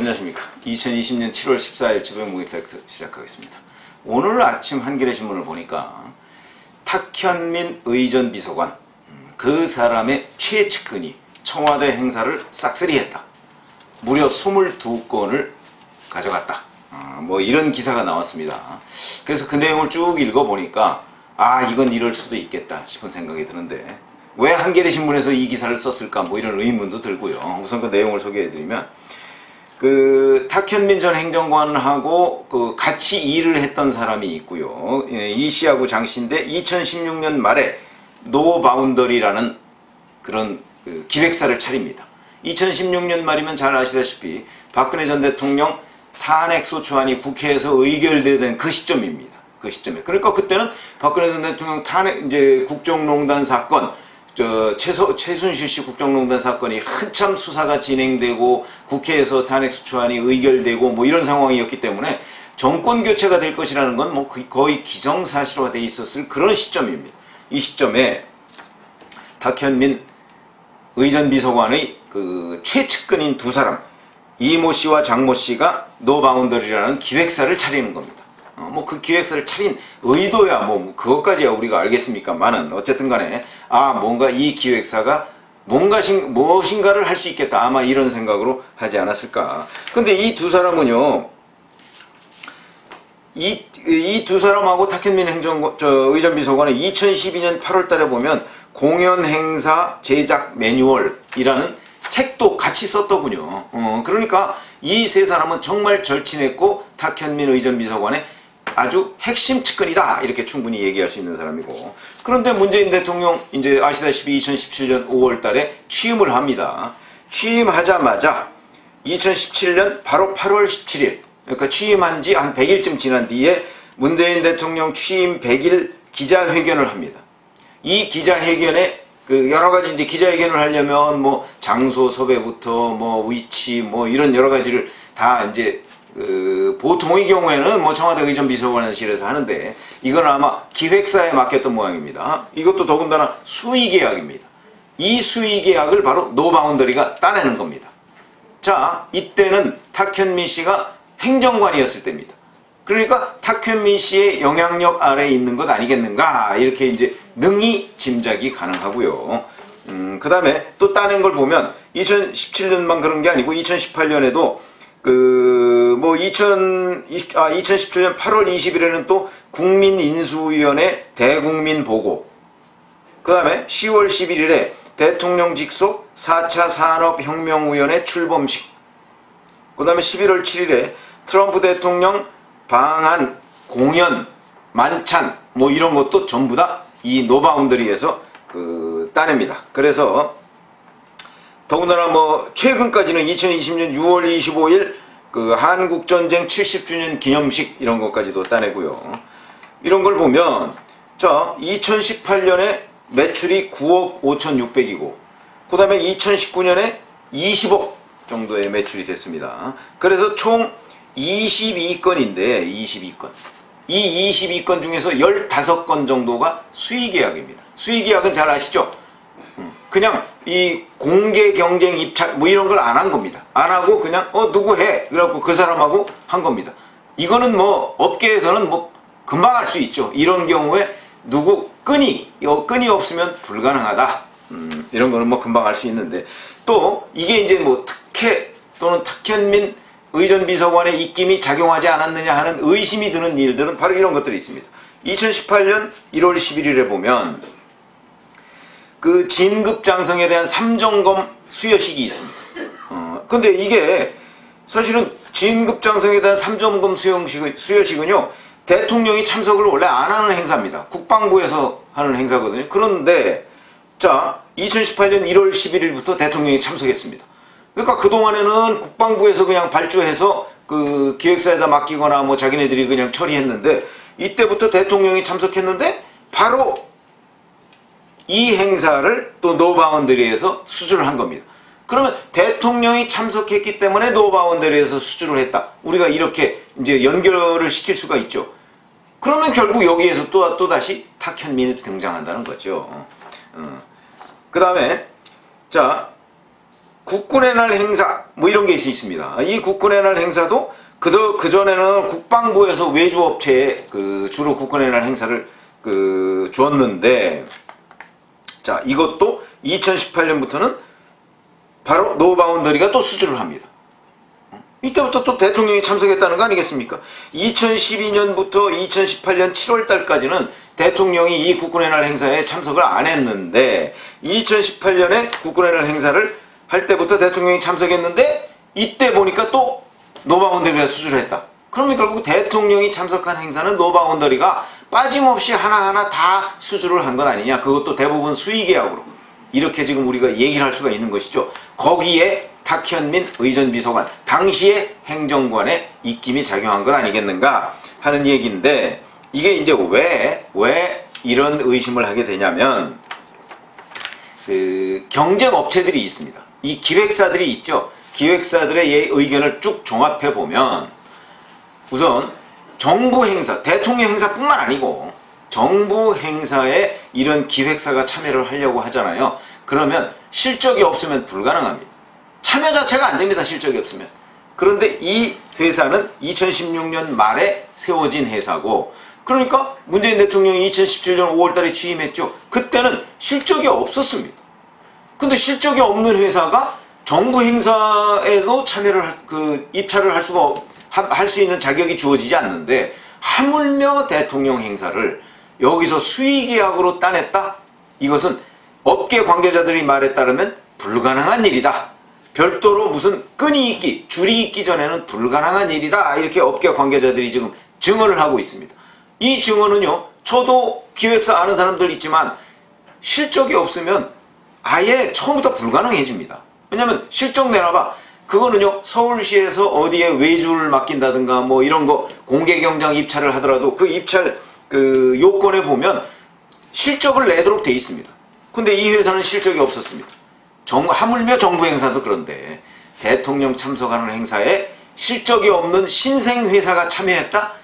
안녕하십니까. 2020년 7월 14일 지배무기 팩트 시작하겠습니다. 오늘 아침 한겨레 신문을 보니까 탁현민 의전 비서관, 그 사람의 최측근이 청와대 행사를 싹쓸이했다. 무려 22건을 가져갔다. 뭐 이런 기사가 나왔습니다. 그래서 그 내용을 쭉 읽어보니까 이건 이럴 수도 있겠다 싶은 생각이 드는데, 왜 한겨레 신문에서 이 기사를 썼을까 뭐 이런 의문도 들고요. 우선 그 내용을 소개해드리면, 탁현민 전 행정관하고 같이 일을 했던 사람이 있고요. 이 씨하고 장 씨인데 2016년 말에 노바운더리라는 그런 기획사를 차립니다. 2016년 말이면 잘 아시다시피 박근혜 전 대통령 탄핵소추안이 국회에서 의결되던 그 시점입니다. 그 시점에. 그러니까 그때는 박근혜 전 대통령 국정농단 사건, 최순실 씨 국정농단 사건이 한참 수사가 진행되고 국회에서 탄핵소추안이 의결되고 뭐 이런 상황이었기 때문에 정권 교체가 될 것이라는 건 뭐 거의 기정사실화되어 있었을 그런 시점입니다. 이 시점에 탁현민 의전 비서관의 최측근인 두 사람, 이모 씨와 장모 씨가 노바운더리라는 기획사를 차리는 겁니다. 뭐 그 기획사를 차린 의도야 뭐 그것까지야 우리가 알겠습니까만은 어쨌든 간에 뭔가 이 기획사가 무엇인가를 할 수 있겠다, 아마 이런 생각으로 하지 않았을까. 근데 이 두 사람은요, 이 두 사람하고 탁현민 의전 비서관은 2012년 8월 달에 보면 공연 행사 제작 매뉴얼이라는 책도 같이 썼더군요. 그러니까 이 세 사람은 정말 절친했고 탁현민 의전 비서관의 아주 핵심 측근이다, 이렇게 충분히 얘기할 수 있는 사람이고, 그런데 문재인 대통령 이제 아시다시피 2017년 5월 달에 취임을 합니다. 취임하자마자 2017년 바로 8월 17일, 그러니까 취임한 지 한 100일쯤 지난 뒤에 문재인 대통령 취임 100일 기자회견을 합니다. 이 기자회견에 여러 가지 이제 기자회견을 하려면 뭐 장소 섭외부터 뭐 위치 뭐 이런 여러 가지를 다 이제 보통의 경우에는 뭐 청와대 의전비서관실에서 하는데, 이건 아마 기획사에 맡겼던 모양입니다. 이것도 더군다나 수의계약입니다. 이 수의계약을 바로 노바운더리가 따내는 겁니다. 자, 이때는 탁현민 씨가 행정관이었을 때입니다. 그러니까 탁현민 씨의 영향력 아래에 있는 것 아니겠는가, 이렇게 이제 능히 짐작이 가능하고요. 그 다음에 또 따낸 걸 보면 2017년만 그런 게 아니고 2018년에도 2017년 8월 20일에는 또 국민인수위원회 대국민보고, 그 다음에 10월 11일에 대통령 직속 4차 산업혁명위원회 출범식, 그 다음에 11월 7일에 트럼프 대통령 방한, 공연, 만찬 뭐 이런 것도 전부 다 이 노바운더리에서 따냅니다. 그래서 더군다나 뭐 최근까지는 2020년 6월 25일 한국전쟁 70주년 기념식 이런 것까지도 따내고요. 이런 걸 보면, 자, 2018년에 매출이 9억 5,600이고 그 다음에 2019년에 20억 정도의 매출이 됐습니다. 그래서 총 22건인데 22건. 이 22건 중에서 15건 정도가 수의계약입니다. 수의계약은 잘 아시죠? 그냥 이 공개 경쟁 입찰 뭐 이런 걸 안 한 겁니다. 안 하고 그냥 누구 해? 그래갖고 그 사람하고 한 겁니다. 이거는 뭐 업계에서는 뭐 금방 할 수 있죠. 이런 경우에 끈이 없으면 불가능하다. 이런 거는 뭐 금방 할 수 있는데, 또 이게 이제 뭐 특혜 또는 탁현민 의전 비서관의 입김이 작용하지 않았느냐 하는 의심이 드는 일들은 바로 이런 것들이 있습니다. 2018년 1월 11일에 보면 진급 장성에 대한 삼점검 수여식이 있습니다. 근데 이게 사실은 진급 장성에 대한 삼점검 수여식은요, 대통령이 참석을 원래 안 하는 행사입니다. 국방부에서 하는 행사거든요. 그런데 자, 2018년 1월 11일부터 대통령이 참석했습니다. 그러니까 그동안에는 국방부에서 그냥 발주해서 기획사에다 맡기거나 뭐 자기네들이 그냥 처리했는데, 이때부터 대통령이 참석했는데 바로 이 행사를 또 노바운더리에서 수주를 한 겁니다. 그러면 대통령이 참석했기 때문에 노바운더리에서 수주를 했다, 우리가 이렇게 이제 연결을 시킬 수가 있죠. 그러면 결국 여기에서 또다시 탁현민이 등장한다는 거죠. 그 다음에 자, 국군의 날 행사 뭐 이런 게 있습니다. 이 국군의 날 행사도 그전에는 국방부에서 외주업체에 주로 국군의 날 행사를 주었는데, 자, 이것도 2018년부터는 바로 노바운더리가 또 수주를 합니다. 이때부터 또 대통령이 참석했다는 거 아니겠습니까? 2012년부터 2018년 7월달까지는 대통령이 이 국군의 날 행사에 참석을 안 했는데, 2018년에 국군의 날 행사를 할 때부터 대통령이 참석했는데, 이때 보니까 또 노바운더리가 수주를 했다. 그러면 결국 대통령이 참석한 행사는 노바운더리가 빠짐없이 하나하나 다 수주를 한 것 아니냐. 그것도 대부분 수의계약으로. 이렇게 지금 우리가 얘기를 할 수가 있는 것이죠. 거기에 탁현민 의전비서관, 당시의 행정관의 입김이 작용한 것 아니겠는가 하는 얘기인데, 이게 이제 왜 이런 의심을 하게 되냐면, 경쟁업체들이 있습니다. 이 기획사들이 있죠. 기획사들의 의견을 쭉 종합해 보면, 우선 정부 행사, 대통령 행사뿐만 아니고 정부 행사에 이런 기획사가 참여를 하려고 하잖아요. 그러면 실적이 없으면 불가능합니다. 참여 자체가 안 됩니다. 실적이 없으면. 그런데 이 회사는 2016년 말에 세워진 회사고, 그러니까 문재인 대통령이 2017년 5월달에 취임했죠. 그때는 실적이 없었습니다. 근데 실적이 없는 회사가 정부 행사에도 참여를 입찰을 할 수 있는 자격이 주어지지 않는데, 하물며 대통령 행사를 여기서 수의계약으로 따냈다? 이것은 업계 관계자들이 말에 따르면 불가능한 일이다. 별도로 무슨 끈이 있기, 줄이 있기 전에는 불가능한 일이다. 이렇게 업계 관계자들이 지금 증언을 하고 있습니다. 이 증언은요, 저도 기획사 아는 사람들 있지만 실적이 없으면 아예 처음부터 불가능해집니다. 왜냐면 실적 내놔봐. 그거는요, 서울시에서 어디에 외주를 맡긴다든가 뭐 이런 거 공개경장 입찰을 하더라도 그 입찰 요건에 보면 실적을 내도록 돼 있습니다. 근데 이 회사는 실적이 없었습니다. 하물며 정부 행사도 그런데 대통령 참석하는 행사에 실적이 없는 신생회사가 참여했다?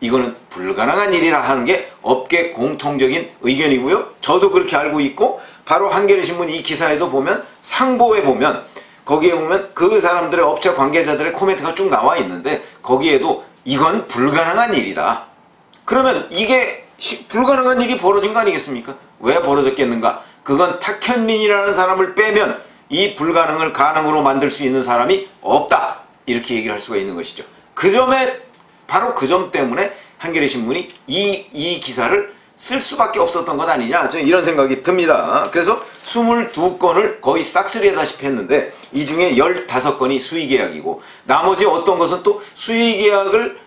이거는 불가능한 일이다 하는 게 업계 공통적인 의견이고요. 저도 그렇게 알고 있고, 바로 한겨레신문 이 기사에도 보면 상보에 보면, 거기에 보면 그 사람들의 업체 관계자들의 코멘트가 쭉 나와 있는데, 거기에도 이건 불가능한 일이다. 그러면 이게 불가능한 일이 벌어진 거 아니겠습니까? 왜 벌어졌겠는가? 그건 탁현민이라는 사람을 빼면 이 불가능을 가능으로 만들 수 있는 사람이 없다. 이렇게 얘기를 할 수가 있는 것이죠. 바로 그 점 때문에 한겨레신문이 이 기사를 쓸 수밖에 없었던 것 아니냐, 저는 이런 생각이 듭니다. 그래서 22건을 거의 싹쓸이하다시피 했는데, 이 중에 15건이 수의계약이고, 나머지 어떤 것은 또 수의계약을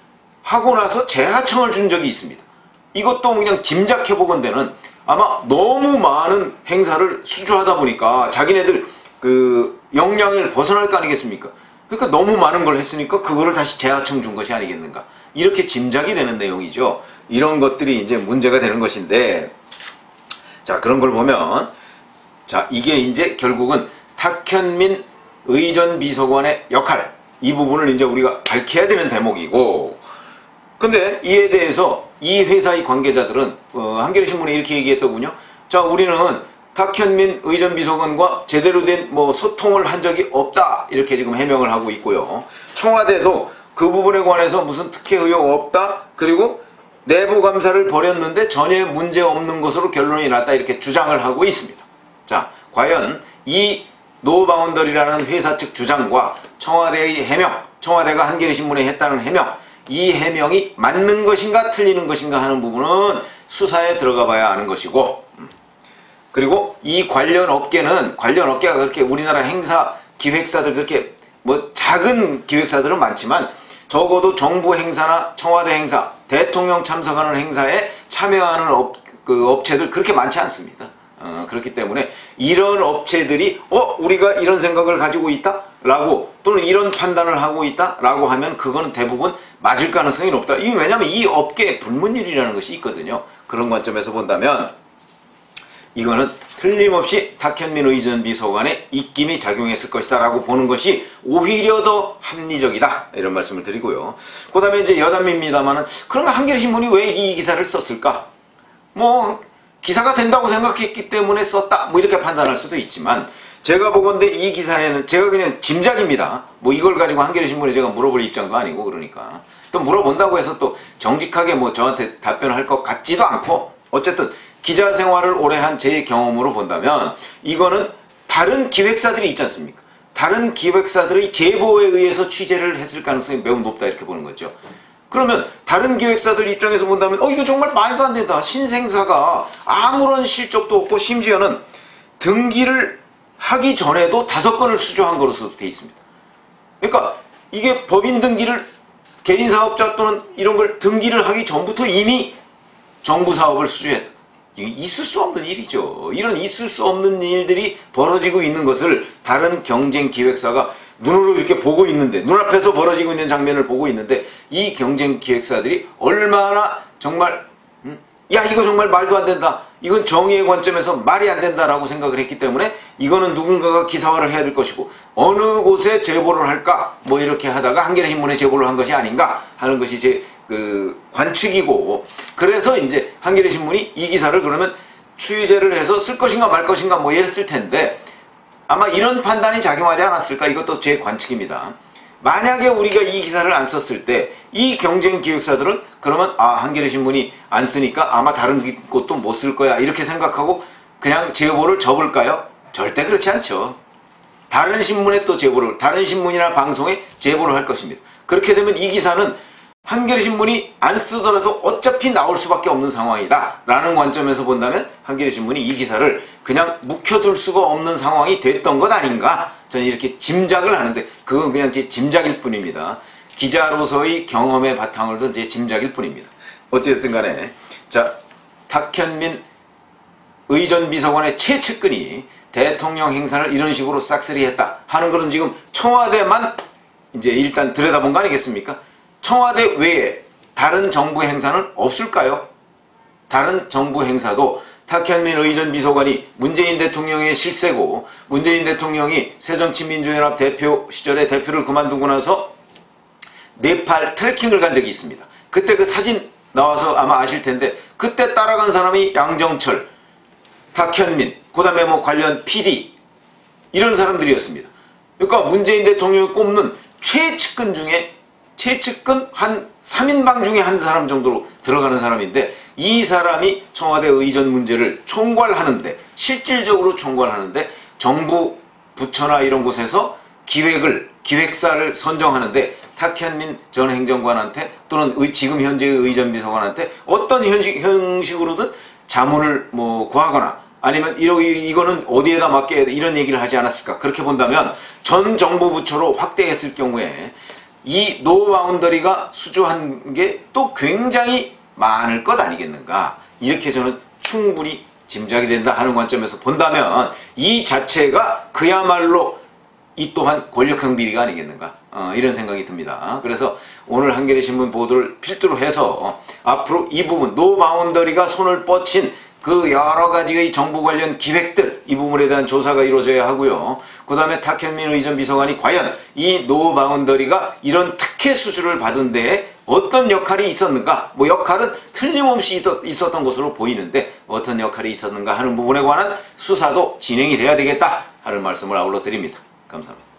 하고 나서 재하청을 준 적이 있습니다. 이것도 그냥 짐작해보건대는 아마 너무 많은 행사를 수주하다 보니까 자기네들 역량을 벗어날 거 아니겠습니까? 그러니까 너무 많은 걸 했으니까 그거를 다시 재하청 준 것이 아니겠는가, 이렇게 짐작이 되는 내용이죠. 이런 것들이 이제 문제가 되는 것인데, 자, 그런 걸 보면, 자, 이게 이제 결국은 탁현민 의전비서관의 역할, 이 부분을 이제 우리가 밝혀야 되는 대목이고, 근데 이에 대해서 이 회사의 관계자들은 한겨레신문에 이렇게 얘기했더군요. 자, 우리는 탁현민 의전비서관과 제대로 된 소통을 한 적이 없다, 이렇게 지금 해명을 하고 있고요. 청와대도 그 부분에 관해서 무슨 특혜 의혹 없다, 그리고 내부 감사를 벌였는데 전혀 문제 없는 것으로 결론이 났다, 이렇게 주장을 하고 있습니다. 자, 과연 이 노바운더리라는 회사 측 주장과 청와대의 해명, 청와대가 한겨레신문에 했다는 해명, 이 해명이 맞는 것인가 틀리는 것인가 하는 부분은 수사에 들어가 봐야 아는 것이고, 그리고 이 관련 업계가 그렇게 우리나라 행사 기획사들, 그렇게 작은 기획사들은 많지만 적어도 정부 행사나 청와대 행사, 대통령 참석하는 행사에 참여하는 업체들 그렇게 많지 않습니다. 그렇기 때문에 이런 업체들이 우리가 이런 생각을 가지고 있다? 라고, 또는 이런 판단을 하고 있다? 라고 하면 그거는 대부분 맞을 가능성이 높다. 이게 왜냐하면 이 업계에 불문율이라는 것이 있거든요. 그런 관점에서 본다면 이거는 틀림없이 탁현민 의전비서관의 입김이 작용했을 것이다 라고 보는 것이 오히려 더 합리적이다, 이런 말씀을 드리고요. 그 다음에 이제 여담입니다만은, 그러면 한겨레신문이 왜 이 기사를 썼을까? 기사가 된다고 생각했기 때문에 썼다, 이렇게 판단할 수도 있지만, 제가 보건대 이 기사에는 제가 그냥 짐작입니다. 뭐 이걸 가지고 한겨레신문에 제가 물어볼 입장도 아니고 그러니까 또 물어본다고 해서 또 정직하게 뭐 저한테 답변을 할 것 같지도 않고 어쨌든 기자 생활을 오래 한 제 경험으로 본다면 이거는 다른 기획사들이 있지 않습니까? 다른 기획사들의 제보에 의해서 취재를 했을 가능성이 매우 높다 이렇게 보는 거죠. 그러면 다른 기획사들 입장에서 본다면 이거 정말 말도 안 된다. 신생사가 아무런 실적도 없고 심지어는 등기를 하기 전에도 5건을 수주한 것으로 되어 있습니다. 그러니까 이게 법인 등기를 개인 사업자 또는 이런 걸 등기를 하기 전부터 이미 정부 사업을 수주했다. 이게 있을 수 없는 일이죠. 이런 있을 수 없는 일들이 벌어지고 있는 것을 다른 경쟁 기획사가 눈으로 이렇게 보고 있는데 눈앞에서 벌어지고 있는 장면을 보고 있는데 이 경쟁 기획사들이 얼마나 정말 야 이거 정말 말도 안 된다. 이건 정의의 관점에서 말이 안 된다라고 생각을 했기 때문에 이거는 누군가가 기사화를 해야 될 것이고 어느 곳에 제보를 할까 뭐 이렇게 하다가 한겨레신문에 제보를 한 것이 아닌가 하는 것이 제 관측이고 그래서 이제 한겨레신문이 이 기사를 그러면 취재를 해서 쓸 것인가 말 것인가 뭐 이랬을 텐데 아마 이런 판단이 작용하지 않았을까 이것도 제 관측입니다. 만약에 우리가 이 기사를 안 썼을 때 이 경쟁 기획사들은 그러면 한겨레신문이 안 쓰니까 아마 다른 곳도 못 쓸 거야 이렇게 생각하고 그냥 제보를 접을까요? 절대 그렇지 않죠. 다른 신문에 또 제보를 다른 신문이나 방송에 제보를 할 것입니다. 그렇게 되면 이 기사는 한겨레신문이 안 쓰더라도 어차피 나올 수밖에 없는 상황이다 라는 관점에서 본다면 한겨레신문이 이 기사를 그냥 묵혀둘 수가 없는 상황이 됐던 것 아닌가 저는 이렇게 짐작을 하는데 그건 그냥 제 짐작일 뿐입니다. 기자로서의 경험의 바탕을 둔 제 짐작일 뿐입니다. 어쨌든 간에 자 탁현민 의전비서관의 최측근이 대통령 행사를 이런 식으로 싹쓸이했다 하는 것은 지금 청와대만 이제 일단 들여다본 거 아니겠습니까? 청와대 외에 다른 정부 행사는 없을까요? 다른 정부 행사도 탁현민 의전비서관이 문재인 대통령의 실세고 문재인 대통령이 새정치민주연합 대표 시절에 대표를 그만두고 나서 네팔 트레킹을 간 적이 있습니다. 그때 그 사진 나와서 아마 아실 텐데 그때 따라간 사람이 양정철, 탁현민, 그 다음에 뭐 관련 PD 이런 사람들이었습니다. 그러니까 문재인 대통령이 꼽는 최측근 중에 최측근 한 3인방 중에 한 사람 정도로 들어가는 사람인데 이 사람이 청와대 의전 문제를 총괄하는데 실질적으로 총괄하는데 정부 부처나 이런 곳에서 기획사를 선정하는데 탁현민 전 행정관한테 또는 지금 현재의 의전비서관한테 어떤 형식으로든 자문을 뭐 구하거나 아니면 이거는 어디에다 맡겨야 이런 얘기를 하지 않았을까. 그렇게 본다면 전 정부 부처로 확대했을 경우에 이 노바운더리가 수주한 게 또 굉장히 많을 것 아니겠는가. 이렇게 저는 충분히 짐작이 된다 하는 관점에서 본다면 이 자체가 그야말로 이 또한 권력형 비리가 아니겠는가 이런 생각이 듭니다. 그래서 오늘 한겨레신문 보도를 필두로 해서 앞으로 이 부분 노바운더리가 손을 뻗친 그 여러 가지의 정부 관련 기획들 이 부분에 대한 조사가 이루어져야 하고요. 그 다음에 탁현민 의전비서관이 과연 이 노바운더리가 이런 특혜 수주를 받은 데에 어떤 역할이 있었는가 뭐 역할은 틀림없이 있었던 것으로 보이는데 어떤 역할이 있었는가 하는 부분에 관한 수사도 진행이 돼야 되겠다 하는 말씀을 아울러 드립니다. 감사합니다.